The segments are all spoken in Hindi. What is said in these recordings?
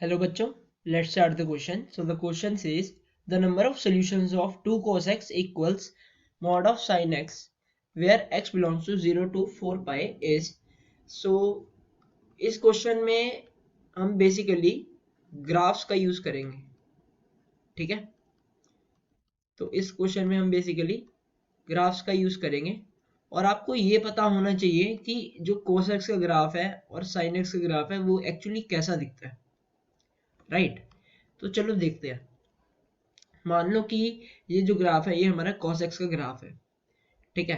Hello बच्चों, let's start the question. So the question says the number of solutions of 2 cos x equals mod of sin x where x belongs to 0 to 4 pi is. So इस क्वेश्चन में हम बेसिकली ग्राफ्स का यूज करेंगे, ठीक है। तो इस क्वेश्चन में हम बेसिकली ग्राफ्स का यूज करेंगे और आपको ये पता होना चाहिए कि जो cos x का ग्राफ है और sin x का ग्राफ है वो एक्चुअली कैसा दिखता है, राइट। तो चलो देखते हैं। मान लो कि ये जो ग्राफ है ये हमारा cos x का ग्राफ है, ठीक है।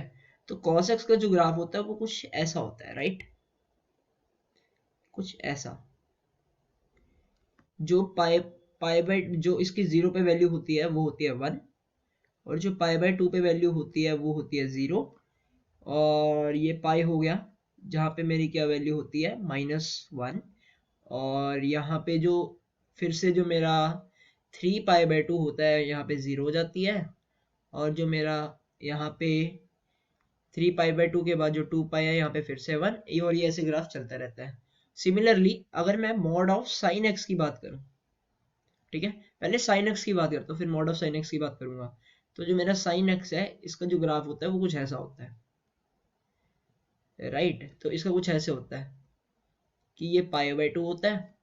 तो cos x का जो ग्राफ होता है वो कुछ ऐसा होता है, राइट। कुछ ऐसा, जो पाई पाई बाय जो इसकी 0 पे वैल्यू होती है वो होती है 1, और जो पाई बाय 2 पे वैल्यू होती है वो होती है 0, और ये पाई हो गया जहाँ पे मेरी क्या वैल्यू होती है -1, और यहाँ पे जो फिर से जो मेरा 3 पाई बाय 2 होता है यहाँ पे 0 हो जाती है, और जो मेरा यहाँ पे 3 पाई बाय 2 के बाद जो 2 पाई है यहाँ पे फिर से 1, और ये ऐसे ग्राफ चलता रहता है। सिमिलरली अगर मैं मॉड ऑफ साइन एक्स की बात करूँ, ठीक है, पहले साइन एक्स की बात करता हूँ फिर मॉड ऑफ साइन एक्स की बात करूंगा। तो जो मेरा साइन एक्स है इसका जो ग्राफ होता है वो कुछ ऐसा होता है, राइट। तो इसका कुछ ऐसे होता है कि ये पाई बाय 2 होता है,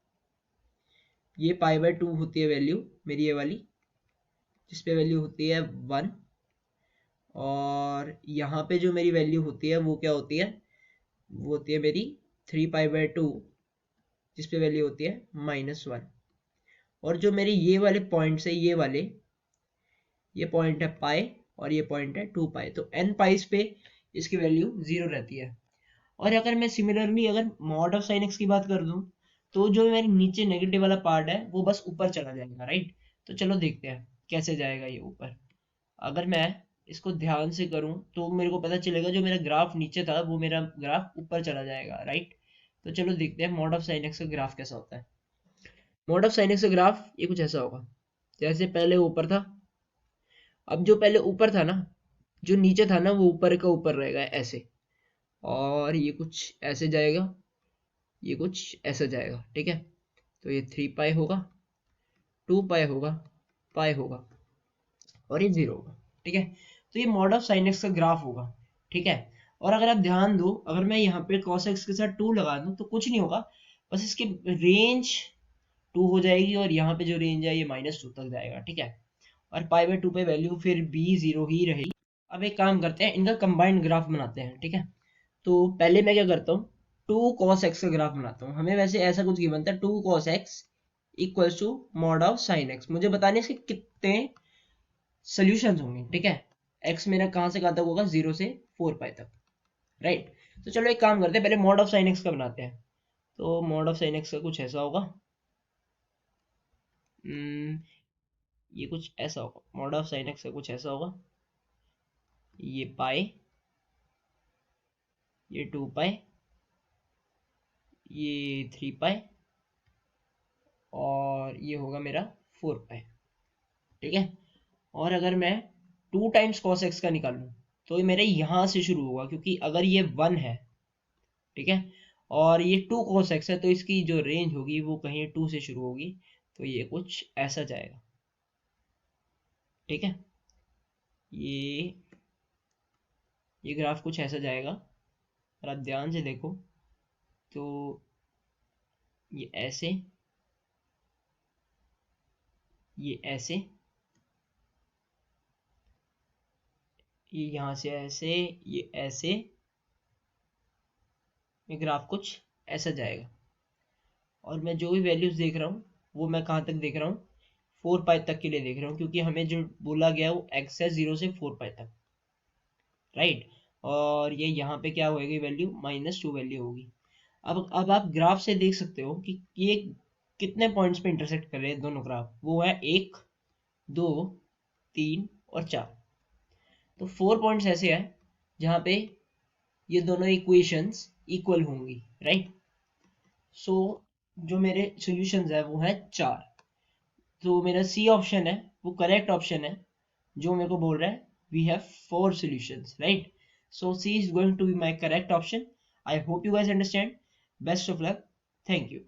ये पाई बाय 2 होती है वैल्यू मेरी ये वाली, जिसपे वैल्यू होती है 1, और यहाँ पे जो मेरी वैल्यू होती है वो क्या होती है, वो होती है मेरी 3 पाई बाय 2, जिसपे वैल्यू होती है -1। और जो मेरे ये वाले पॉइंट्स है, ये पॉइंट है पाई और ये पॉइंट है 2 पाई, तो n पाइस पे इसकी वैल्यू 0 रहती है। और अगर मैं सिमिलरली अगर मॉड ऑफ साइन एक्स की बात कर दूं तो जो मेरे नीचे नेगेटिव वाला पार्ट है वो बस ऊपर चला जाएगा, राइट। तो चलो देखते हैं कैसे जाएगा ये ऊपर। अगर मैं इसको ध्यान से करूं तो मेरे को पता चलेगा जो मेरा ग्राफ नीचे था वो मेरा ग्राफ ऊपर चला जाएगा, राइट। तो चलो देखते हैं मॉड ऑफ साइन एक्स का ग्राफ कैसा होता है। मॉड ऑफ साइन एक्स का ग्राफ ये कुछ ऐसा होगा, जैसे पहले ऊपर था। अब जो पहले ऊपर था ना, जो नीचे था ना वो ऊपर का ऊपर रहेगा ऐसे, और ये कुछ ऐसे जाएगा, ये कुछ ऐसा जाएगा, ठीक है। तो ये 3 पाई होगा, 2 पाई होगा, पाई होगा, और ये 0 होगा, ठीक है। तो ये मॉड ऑफ साइन एक्स का ग्राफ होगा, ठीक है। और अगर आप ध्यान दो, अगर मैं यहाँ पे cos x के साथ 2 लगा दूं तो कुछ नहीं होगा, बस इसकी रेंज 2 हो जाएगी, और यहाँ पे जो रेंज है ये -2 तक जाएगा, ठीक है। और पाई बाय 2 पे वैल्यू फिर भी 0 ही रहेगी। अब एक काम करते हैं, इनका कंबाइंड ग्राफ बनाते हैं, ठीक है। तो पहले मैं क्या करता हूँ, 2 cos x का ग्राफ बनाता हूँ। हमें वैसे ऐसा कुछ गिवन था, 2 cos x equals to mod of sine x. मुझे बताने इसके कितने सोल्यूशन होंगे, ठीक है। x मेरा कहाँ से कहाँ तक होगा, 0 से 4 पाई तक, राइट। तो चलो एक काम करते हैं, पहले मॉड ऑफ साइन एक्स का बनाते हैं। तो मॉड ऑफ साइन एक्स का कुछ ऐसा होगा, ये कुछ ऐसा होगा। मॉड ऑफ साइन एक्स का कुछ ऐसा होगा, ये पाई, ये 2 पाई, ये 3 पाई, और ये होगा मेरा 4 पाई, ठीक है। और अगर मैं 2 टाइम्स cos x का निकालूं तो ये मेरे यहाँ से शुरू होगा, क्योंकि अगर ये 1 है, ठीक है, और ये 2 cos x है, तो इसकी जो रेंज होगी वो कहीं 2 से शुरू होगी। तो ये कुछ ऐसा जाएगा, ठीक है। ये ये ग्राफ कुछ ऐसा जाएगा, और आप ध्यान से देखो तो ये ऐसे, ये ऐसे, ये यहाँ से ऐसे, ये ऐसे, ये ग्राफ कुछ ऐसा जाएगा। और मैं जो भी वैल्यूज देख रहा हूँ वो मैं कहाँ तक देख रहा हूँ, 4 पाई तक के लिए देख रहा हूँ, क्योंकि हमें जो बोला गया है वो x है 0 से 4 पाई तक, राइट। और ये यहाँ पे क्या होगी वैल्यू, -2 वैल्यू होगी। अब आप ग्राफ से देख सकते हो कि ये कितने पॉइंट्स पे इंटरसेक्ट कर रहे हैं दोनों ग्राफ, वो है 1, 2, 3 और 4। तो 4 पॉइंट्स ऐसे हैं जहाँ पे ये दोनों इक्वेशंस इक्वल होंगी, राइट। सो जो मेरे सॉल्यूशंस है वो है 4। तो मेरा सी ऑप्शन है वो करेक्ट ऑप्शन है, जो मेरे को बोल रहा है we have 4 solutions, right? So C is going to be my correct option. I hope you guys understand. Best of luck. Thank you.